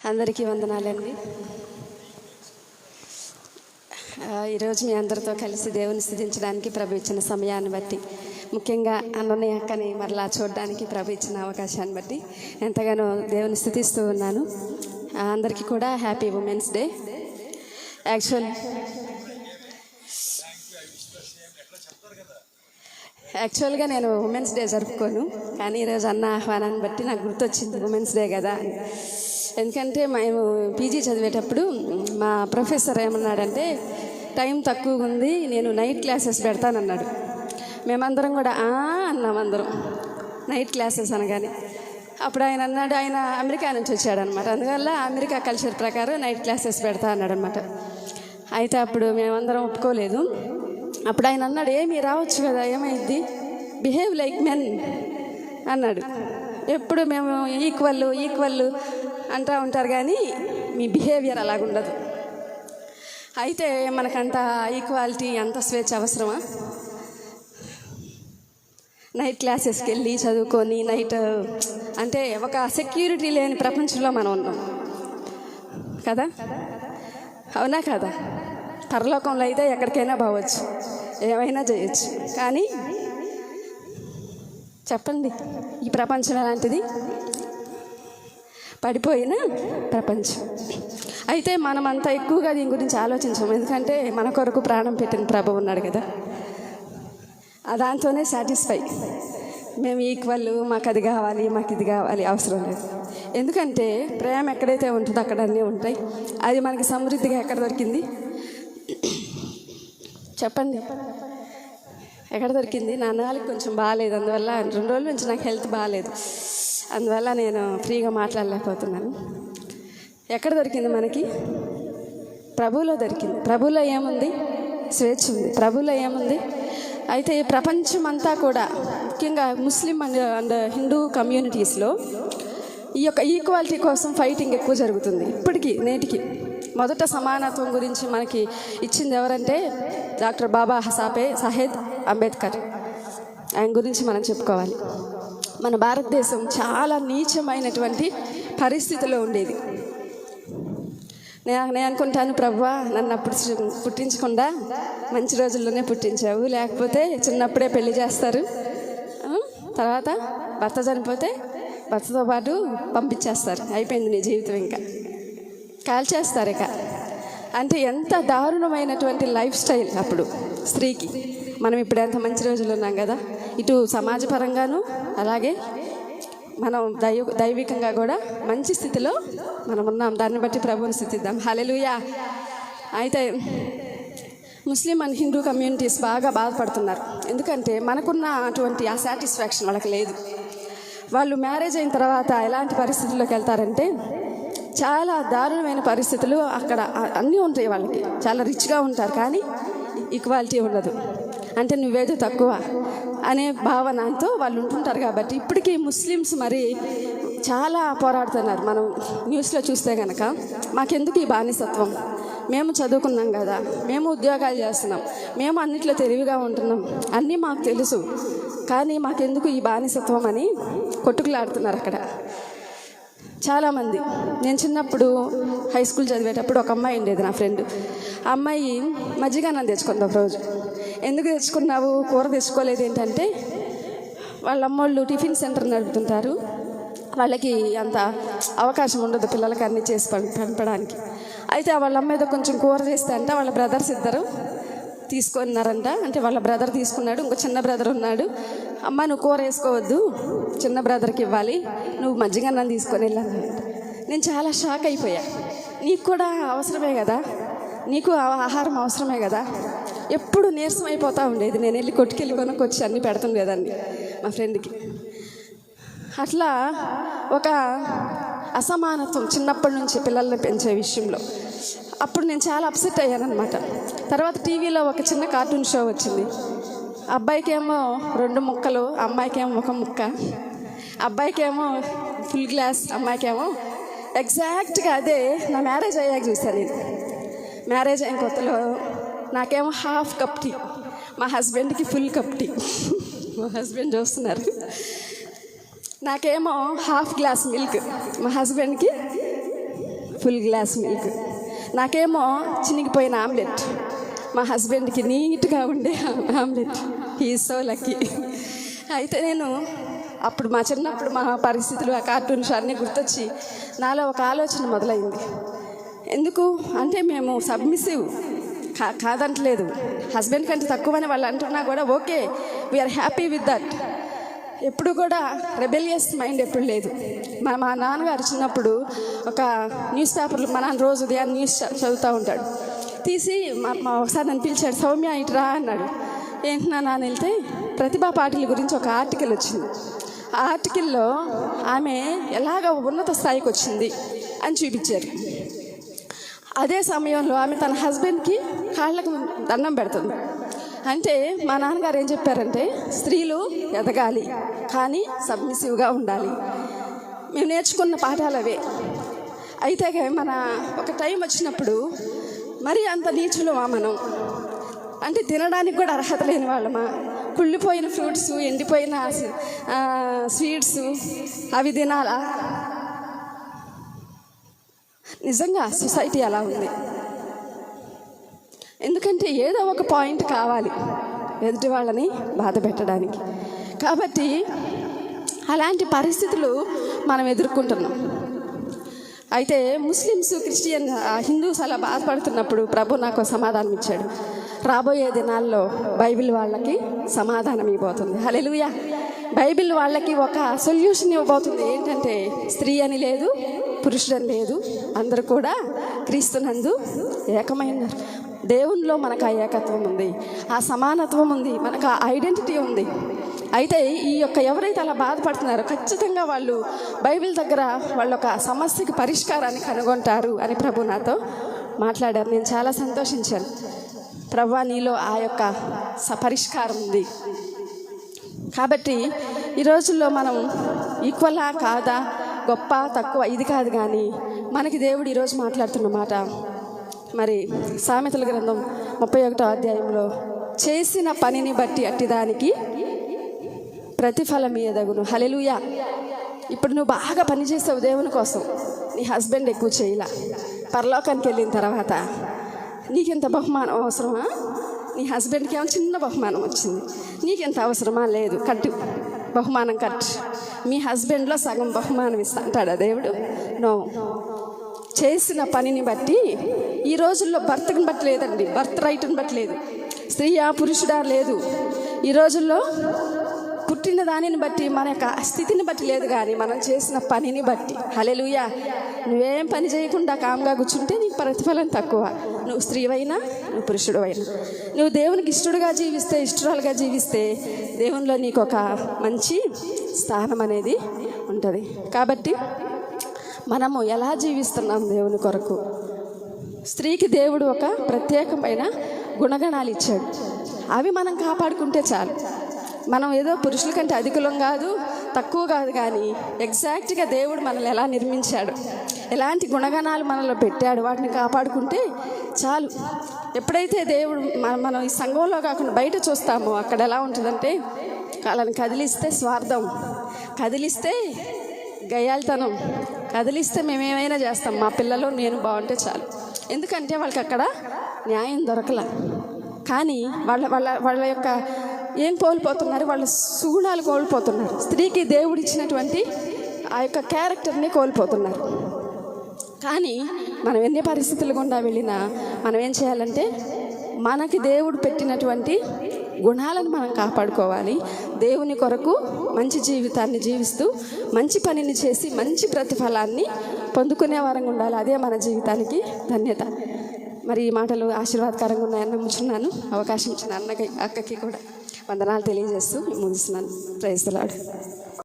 అందరికీ వందనాలండి. ఈరోజు మీ అందరితో కలిసి దేవుని స్తుతించడానికి ప్రభు ఇచ్చిన సమయాన్ని బట్టి, ముఖ్యంగా అన్నని అక్కని మరలా చూడడానికి ప్రభు ఇచ్చిన అవకాశాన్ని బట్టి ఎంతగానో దేవుని స్తుతిస్తూ ఉన్నాను. అందరికీ కూడా హ్యాపీ ఉమెన్స్ డే. యాక్చువల్గా నేను ఉమెన్స్ డే జరుపుకోను, కానీ ఈరోజు అన్న ఆహ్వానాన్ని బట్టి నాకు గుర్తొచ్చింది ఉమెన్స్ డే కదా అని. ఎందుకంటే మేము పీజీ చదివేటప్పుడు మా ప్రొఫెసర్ ఏమన్నాడంటే, టైం తక్కువ ఉంది, నేను నైట్ క్లాసెస్ పెడతానన్నాడు. మేమందరం కూడా అన్నాం అందరం, నైట్ క్లాసెస్ అనగానే. అప్పుడు ఆయన అన్నాడు, ఆయన అమెరికా నుంచి వచ్చాడనమాట, అందువల్ల అమెరికా కల్చర్ ప్రకారం నైట్ క్లాసెస్ పెడతా అన్నాడు అనమాట. అయితే అప్పుడు మేమందరం ఒప్పుకోలేదు. అప్పుడు ఆయన అన్నాడు, ఏమీ రావచ్చు కదా, ఏమైంది, బిహేవ్ లైక్ మెన్ అన్నాడు. ఎప్పుడు మేము ఈక్వల్ అంటూ ఉంటారు, కానీ మీ బిహేవియర్ అలాగుండదు. అయితే మనకంత ఈక్వాలిటీ, అంత స్వేచ్ఛ అవసరమా? నైట్ క్లాసెస్కి వెళ్ళి చదువుకొని నైట్ అంటే ఒక సెక్యూరిటీ లేని ప్రపంచంలో మనం ఉన్నాం కదా, అవునా కదా? పరలోకంలో అయితే ఎక్కడికైనా పోవచ్చు, ఏమైనా చేయొచ్చు. కానీ చెప్పండి, ఈ ప్రపంచం ఎలాంటిది? పడిపోయిన ప్రపంచం. అయితే మనం అంత ఎక్కువగా దీని గురించి ఆలోచించాము, ఎందుకంటే మన కొరకు ప్రాణం పెట్టిన ప్రభువు ఉన్నాడు కదా, దాంతోనే సాటిస్ఫై. మేము ఈక్వల్, మాకు అది కావాలి, మాకు ఇది కావాలి అవసరం లేదు. ఎందుకంటే ప్రేమ ఎక్కడైతే ఉంటుందో అక్కడ అన్నీ ఉంటాయి. అది మనకి సమృద్ధిగా ఎక్కడ దొరికింది చెప్పండి, ఎక్కడ దొరికింది? నా నాలుగు కొంచెం బాగాలేదు, అందువల్ల 2 రోజుల నుంచి నాకు హెల్త్ బాగాలేదు, అందువల్ల నేను ఫ్రీగా మాట్లాడలేకపోతున్నాను. ఎక్కడ దొరికింది మనకి? ప్రభువులో దొరికింది. ప్రభువులో ఏముంది? స్వేచ్ఛ ఉంది. ప్రభువులో ఏముంది? అయితే ఈ ప్రపంచం అంతా కూడా, ముఖ్యంగా ముస్లిం అండ్ హిందూ కమ్యూనిటీస్లో ఈ యొక్క ఈక్వాలిటీ కోసం ఫైటింగ్ ఎక్కువ జరుగుతుంది ఇప్పటికీ, నేటికి. మొదట సమానత్వం గురించి మనకి ఇచ్చింది ఎవరంటే డాక్టర్ బాబా సాహెబ్ అంబేద్కర్. ఆయన గురించి మనం చెప్పుకోవాలి. మన భారతదేశం చాలా నీచమైనటువంటి పరిస్థితిలో ఉండేది. నేను అనుకుంటాను, ప్రభువా నన్ను అప్పుడు పుట్టించకుండా మంచి రోజుల్లోనే పుట్టించావు, లేకపోతే చిన్నప్పుడే పెళ్లి చేస్తారు, తర్వాత భర్త చనిపోతే భర్తతో పాటు పంపించేస్తారు, అయిపోయింది నీ జీవితం, ఇంకా కాల్చేస్తారు ఇక. అంటే ఎంత దారుణమైనటువంటి లైఫ్ స్టైల్ అప్పుడు స్త్రీకి. మనం ఇప్పుడు ఎంత మంచి రోజులు ఉన్నాం కదా, ఇటు సమాజపరంగాను అలాగే మనం దైవికంగా కూడా మంచి స్థితిలో మనం ఉన్నాం. దాన్ని బట్టి ప్రభువుని స్తుతిద్దాం. హల్లెలూయా. అయితే ముస్లిం అండ్ హిందూ కమ్యూనిటీస్ బాగా బాధపడుతున్నారు, ఎందుకంటే మనకున్న అటువంటి ఆ సాటిస్ఫాక్షన్ వాళ్ళకి లేదు. వాళ్ళు మ్యారేజ్ అయిన తర్వాత ఎలాంటి పరిస్థితుల్లోకి వెళ్తారంటే, చాలా దారుణమైన పరిస్థితులు. అక్కడ అన్నీ ఉంటాయి, వాళ్ళకి చాలా రిచ్గా ఉంటారు, కానీ ఈక్వాలిటీ ఉండదు. అంటే నువ్వేదో తక్కువ అనే భావనతో వాళ్ళు ఉంటుంటారు. కాబట్టి ఇప్పటికీ ముస్లిమ్స్ మరి చాలా పోరాడుతున్నారు. మనం న్యూస్లో చూస్తే కనుక, మాకెందుకు ఈ బానిసత్వం, మేము చదువుకున్నాం కదా, మేము ఉద్యోగాలు చేస్తున్నాం, మేము అన్నిట్లో తెలివిగా ఉంటున్నాం, అన్నీ మాకు తెలుసు, కానీ మాకెందుకు ఈ బానిసత్వం అని కొట్టుకులాడుతున్నారు అక్కడ చాలామంది. నేను చిన్నప్పుడు హై స్కూల్ చదివేటప్పుడు ఒక అమ్మాయి ఉండేది, నా ఫ్రెండ్. ఆ అమ్మాయి మజ్జిగన్నం తెచ్చుకుంది ఒకరోజు. ఎందుకు తెచ్చుకున్నావు, కూర తెచ్చుకోలేదు ఏంటంటే, వాళ్ళ అమ్మోళ్ళు టిఫిన్ సెంటర్ నడుపుతుంటారు, వాళ్ళకి అంత అవకాశం ఉండదు పిల్లలకి అన్నీ చేసి పంపడానికి. అయితే వాళ్ళ అమ్మ ఏదో కొంచెం కూర చేస్తే అంట, వాళ్ళ బ్రదర్స్ ఇద్దరు తీసుకున్నారంట. అంటే వాళ్ళ బ్రదర్ తీసుకున్నాడు, ఇంకో చిన్న బ్రదర్ ఉన్నాడు. అమ్మ నువ్వు కూర వేసుకోవద్దు, చిన్న బ్రదర్కి ఇవ్వాలి, నువ్వు మజ్జిగన్నం తీసుకొని వెళ్ళాను. నేను చాలా షాక్ అయిపోయా. నీకు కూడా అవసరమే కదా, నీకు ఆహారం అవసరమే కదా. ఎప్పుడు నీరసం అయిపోతూ ఉండేది. నేను వెళ్ళి కొట్టుకెళ్ళి కొనుక్కొచ్చి అన్నీ పెడుతుండేదాన్ని మా ఫ్రెండ్కి. అట్లా ఒక అసమానత్వం చిన్నప్పటి నుంచి పిల్లల్ని పెంచే విషయంలో. అప్పుడు నేను చాలా అప్సెట్ అయ్యానమాట. తర్వాత టీవీలో ఒక చిన్న కార్టూన్ షో వచ్చింది. అబ్బాయికేమో 2 ముక్కలు, అమ్మాయికేమో 1 ముక్క. అబ్బాయికేమో ఫుల్ గ్లాస్, అమ్మాయికేమో ఎగ్జాక్ట్గా అదే నా మ్యారేజ్ అయ్యాక చూశాను నేను. మ్యారేజ్ అయిన కొత్తలో నాకేమో హాఫ్ కప్ టీ, మా హస్బెండ్కి ఫుల్ కప్ టీ. మా హస్బెండ్ చూస్తున్నారు. నాకేమో హాఫ్ గ్లాస్ మిల్క్, మా హస్బెండ్కి ఫుల్ గ్లాస్ మిల్క్. నాకేమో చినిగిపోయిన ఆమ్లెట్, మా హస్బెండ్కి నీట్గా ఉండే ఆమ్లెట్. He so lucky. అయితే నేను అప్పుడు మా చిన్నప్పుడు మా పరిస్థితులు, ఆ కార్టూన్స్ అన్నీ గుర్తొచ్చి నాలో ఒక ఆలోచన మొదలైంది. ఎందుకు అంటే మేము సబ్మిసివ్ కాదంటలేదు, హస్బెండ్ కంటే తక్కువని వాళ్ళు అంటున్నా కూడా okay, we are happy with that. ఎప్పుడు కూడా రెబెలియస్ మైండ్ ఎప్పుడు లేదు. మా నాన్నగారు చిన్నప్పుడు ఒక న్యూస్ పేపర్లు, మా నాన్న రోజు ఉదయాన్ని న్యూస్ చదువుతూ ఉంటాడు. తీసి ఒకసారి నన్ను పిలిచాడు, సౌమ్య ఇటురా అన్నాడు. ఏంటి నాన్న అని వెళ్తే ప్రతిభా పాటిల్ గురించి ఒక ఆర్టికల్ వచ్చింది. ఆ ఆర్టికల్లో ఆమె ఎలాగ ఉన్నత స్థాయికి వచ్చింది అని చూపించారు. అదే సమయంలో ఆమె తన హస్బెండ్కి కాళ్ళకు దండం పెడుతుంది. అంటే మా నాన్నగారు ఏం చెప్పారంటే, స్త్రీలు ఎదగాలి కానీ సబ్మిసివ్గా ఉండాలి. మేము నేర్చుకున్న పాఠాలు అవే. అయితే మన ఒక టైం వచ్చినప్పుడు మరి అంత నీచులమా మనం, అంటే తినడానికి కూడా అర్హత లేని వాళ్ళమా? కుళ్ళిపోయిన ఫ్రూట్స్, ఎండిపోయిన స్వీట్స్ అవి తినాలా? నిజంగా సొసైటీ అలా ఉంది. ఎందుకంటే ఏదో ఒక పాయింట్ కావాలి ఎదుటి వాళ్ళని బాధ పెట్టడానికి. కాబట్టి అలాంటి పరిస్థితులు మనం ఎదుర్కొంటున్నాం. అయితే ముస్లిమ్స్, క్రిస్టియన్, హిందూస్ అలా బాధపడుతున్నప్పుడు ప్రభు నాకు సమాధానం ఇచ్చాడు. రాబోయే దినాల్లో బైబిల్ వాళ్ళకి సమాధానం ఇవ్వబోతుంది. హల్లెలూయా. బైబిల్ వాళ్ళకి ఒక సొల్యూషన్ ఇవ్వబోతుంది. ఏంటంటే స్త్రీ అని లేదు, పురుషుడని లేదు, అందరూ కూడా క్రీస్తునందు ఏకమైనారు. దేవునిలో మనకు ఆ ఏకత్వం ఉంది, ఆ సమానత్వం ఉంది, మనకు ఆ ఐడెంటిటీ ఉంది. అయితే ఈ యొక్క ఎవరైతే అలా బాధపడుతున్నారో ఖచ్చితంగా వాళ్ళు బైబిల్ దగ్గర వాళ్ళ ఒక సమస్యకి పరిష్కారాన్ని కనుగొంటారు అని ప్రభు నాతో మాట్లాడారు. నేను చాలా సంతోషించాను. ప్రభువా, నీలో ఆ యొక్క పరిష్కారం ఉంది. కాబట్టి ఈ రోజుల్లో మనం ఈక్వలా కాదా, గొప్ప తక్కువ ఇది కాదు, కానీ మనకి దేవుడు ఈరోజు మాట్లాడుతున్న మాట మరి సామెతల గ్రంథం 31వ అధ్యాయంలో, చేసిన పనిని బట్టి అట్టిదానికి ప్రతిఫలం ఎదగును. హల్లెలూయా. ఇప్పుడు నువ్వు బాగా పనిచేసావు దేవుని కోసం, నీ హస్బెండ్ ఎక్కువ చేయలా, పరలోకానికి వెళ్ళిన తర్వాత నీకెంత బహుమానం అవసరమా? నీ హస్బెండ్కి ఏమో చిన్న బహుమానం వచ్చింది, నీకెంత అవసరమా? లేదు, కట్టు, బహుమానం కట్టు. మీ హస్బెండ్లో సగం బహుమానం ఇస్తా అంటాడా దేవుడు? నో. చేసిన పనిని బట్టి, ఈ రోజుల్లో భర్తని బట్టి లేదండి, బర్త్ రైట్ని బట్టి లేదు, స్త్రీయా పురుషుడా లేదు. ఈ రోజుల్లో పుట్టిన దానిని బట్టి, మన యొక్క స్థితిని బట్టి లేదు, కానీ మనం చేసిన పనిని బట్టి. హల్లెలూయా. నువ్వేం పని చేయకుండా కామ్గా కూర్చుంటే నీకు ప్రతిఫలం తక్కువ. నువ్వు స్త్రీవైనా, నువ్వు పురుషుడు అయినా, నువ్వు దేవునికి ఇష్టడుగా జీవిస్తే, ఇష్టరాలుగా జీవిస్తే దేవునిలో నీకు ఒక మంచి స్థానం అనేది ఉంటుంది. కాబట్టి మనము ఎలా జీవిస్తున్నాం దేవుని కొరకు? స్త్రీకి దేవుడు ఒక ప్రత్యేకమైన గుణగణాలు ఇచ్చాడు, అవి మనం కాపాడుకుంటే చాలు. మనం ఏదో పురుషుల కంటే అధికులం కాదు, తక్కువ కాదు, కానీ ఎగ్జాక్ట్గా దేవుడు మనల్ని ఎలా నిర్మించాడు, ఎలాంటి గుణగణాలు మనలో పెట్టాడు, వాటిని కాపాడుకుంటే చాలు. ఎప్పుడైతే దేవుడు మనం ఈ సంఘంలో కాకుండా బయట చూస్తామో, అక్కడ ఎలా ఉంటుందంటే, వాళ్ళని కదిలిస్తే స్వార్థం, కదిలిస్తే గయ్యాలితనం, కదిలిస్తే మేమేమైనా చేస్తాం, మా పిల్లలు నేను బాగుంటే చాలు. ఎందుకంటే వాళ్ళకి అక్కడ న్యాయం దొరకల. కానీ వాళ్ళ వాళ్ళ వాళ్ళ యొక్క ఏం కోల్పోతున్నారు? వాళ్ళ సుగుణాలు కోల్పోతున్నారు. స్త్రీకి దేవుడు ఇచ్చినటువంటి ఆ యొక్క క్యారెక్టర్ని కోల్పోతున్నారు. కానీ మనం ఎన్ని పరిస్థితులు గుండా వెళ్ళినా మనం ఏం చేయాలంటే, మనకి దేవుడు పెట్టినటువంటి గుణాలను మనం కాపాడుకోవాలి. దేవుని కొరకు మంచి జీవితాన్ని జీవిస్తూ మంచి పనిని చేసి మంచి ప్రతిఫలాన్ని పొందుకునే వారంగా ఉండాలి. అదే మన జీవితానికి ధన్యత. మరి ఈ మాటలు ఆశీర్వాదకరంగా ఉన్నాయని నమ్ముచున్నాను. అవకాశం ఇచ్చిన అక్కకి కూడా వందనాలు తెలియజేస్తూ ముగిస్తున్నాను. Praise the lord.